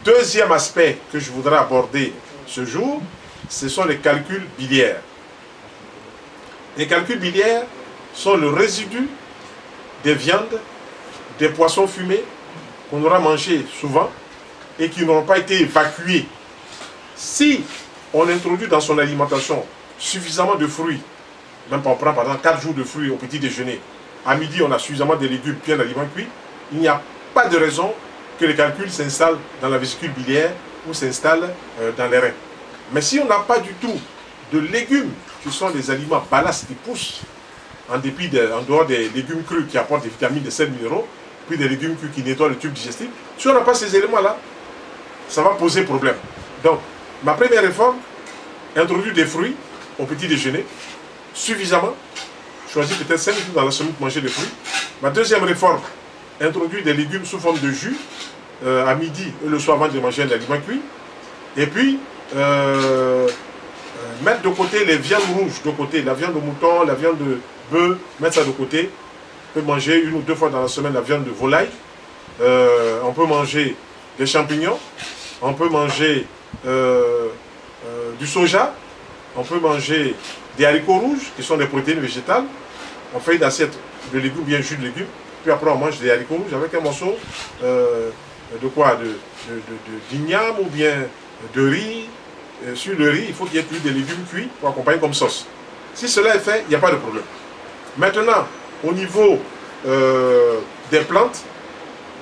Deuxième aspect que je voudrais aborder ce jour, ce sont les calculs biliaires. Les calculs biliaires sont le résidu des viandes, des poissons fumés qu'on aura mangé souvent et qui n'auront pas été évacués. Si on introduit dans son alimentation suffisamment de fruits, même on prend par exemple 4 jours de fruits au petit déjeuner, à midi on a suffisamment de légumes puis un aliment cuit, il n'y a pas de raison que les calculs s'installent dans la vésicule biliaire ou s'installent dans les reins. Mais si on n'a pas du tout de légumes, qui sont des aliments ballasts qui poussent en dehors des légumes crus qui apportent des vitamines, des sels minéraux, puis des légumes crus qui nettoient le tube digestif, si on n'a pas ces éléments-là, ça va poser problème. Donc, ma première réforme, introduire des fruits au petit déjeuner, suffisamment, choisir peut-être 5 jours dans la semaine pour manger des fruits. Ma deuxième réforme, introduire des légumes sous forme de jus à midi et le soir avant de manger un aliment cuit. Et puis, mettre de côté les viandes rouges, de côté, la viande de mouton, la viande de bœuf, mettre ça de côté. On peut manger 1 ou 2 fois dans la semaine la viande de volaille. On peut manger des champignons. On peut manger du soja. On peut manger des haricots rouges, qui sont des protéines végétales. On fait une assiette de légumes, bien jus de légumes. Puis après, on mange des haricots rouges avec un morceau de quoi? D'igname ou bien de riz. Sur le riz, il faut qu'il y ait des légumes cuits pour accompagner comme sauce. Si cela est fait, il n'y a pas de problème. Maintenant, au niveau des plantes,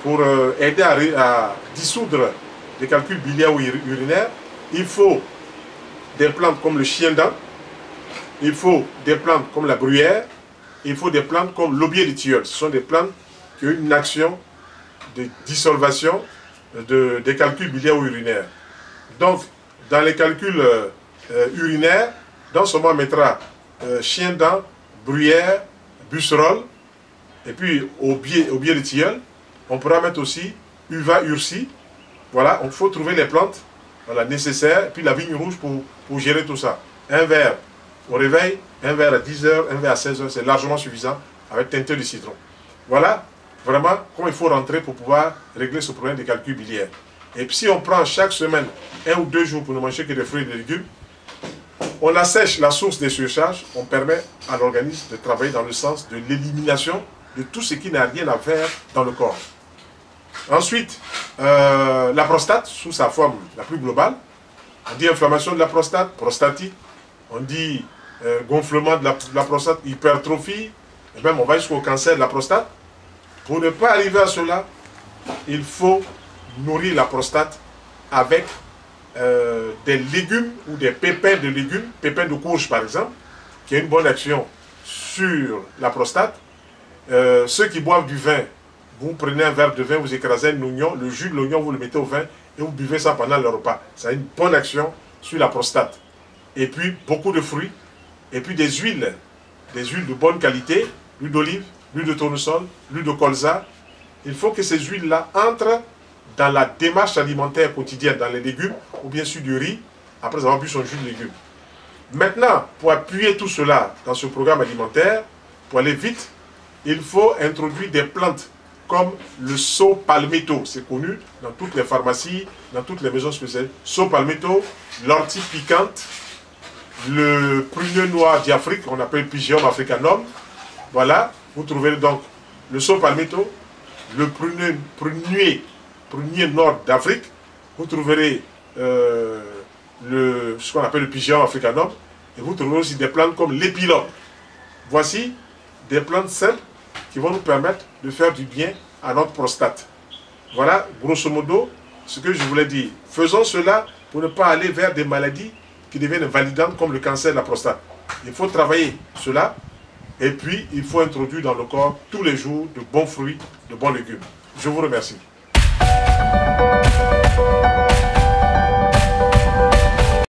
pour aider à dissoudre les calculs biliaires ou urinaires, il faut des plantes comme le chien-dent, il faut des plantes comme la bruyère, il faut des plantes comme l'aubier de tilleul. Ce sont des plantes qui ont une action de dissolvation des calculs biliaires ou urinaires. Donc, dans les calculs urinaires, dans ce moment, on mettra chien-dent, bruyère, busserole, et puis aubier de tilleul. On pourra mettre aussi uva ursi. Voilà, il faut trouver les plantes nécessaires, et puis la vigne rouge pour gérer tout ça. Un verre au réveil, un verre à 10 h, un verre à 16 h, c'est largement suffisant avec teinture de citron. Voilà vraiment comment il faut rentrer pour pouvoir régler ce problème des calculs biliaires. Et puis si on prend chaque semaine 1 ou 2 jours pour ne manger que des fruits et des légumes, on assèche la source des surcharges, on permet à l'organisme de travailler dans le sens de l'élimination de tout ce qui n'a rien à faire dans le corps. Ensuite, la prostate, sous sa forme la plus globale, on dit inflammation de la prostate, prostatite, on dit gonflement de la prostate, hypertrophie, et même on va jusqu'au cancer de la prostate. Pour ne pas arriver à cela, il faut nourrir la prostate avec des légumes ou des pépins de légumes, pépins de courge par exemple, qui a une bonne action sur la prostate. Ceux qui boivent du vin, vous prenez un verre de vin, vous écrasez un oignon, le jus de l'oignon vous le mettez au vin et vous buvez ça pendant le repas. Ça a une bonne action sur la prostate. Et puis beaucoup de fruits, et puis des huiles de bonne qualité, l'huile d'olive, l'huile de tournesol, l'huile de colza. Il faut que ces huiles-là entrent dans la démarche alimentaire quotidienne, dans les légumes, ou bien sur du riz, après avoir bu son jus de légumes. Maintenant, pour appuyer tout cela dans ce programme alimentaire, pour aller vite, il faut introduire des plantes comme le saut palmetto. C'est connu dans toutes les pharmacies, dans toutes les maisons spécialisées. Saut palmetto, l'ortie piquante, le prunier noir d'Afrique, on appelle Pygeum africanum. Voilà, vous trouverez donc le saut palmetto, le prunier nord d'Afrique, vous trouverez ce qu'on appelle le Pygeum africanum, et vous trouverez aussi des plantes comme l'épilogue. Voici des plantes simples qui vont nous permettre de faire du bien à notre prostate. Voilà, grosso modo, ce que je voulais dire. Faisons cela pour ne pas aller vers des maladies qui deviennent validantes comme le cancer de la prostate. Il faut travailler cela, et puis il faut introduire dans le corps tous les jours de bons fruits, de bons légumes. Je vous remercie.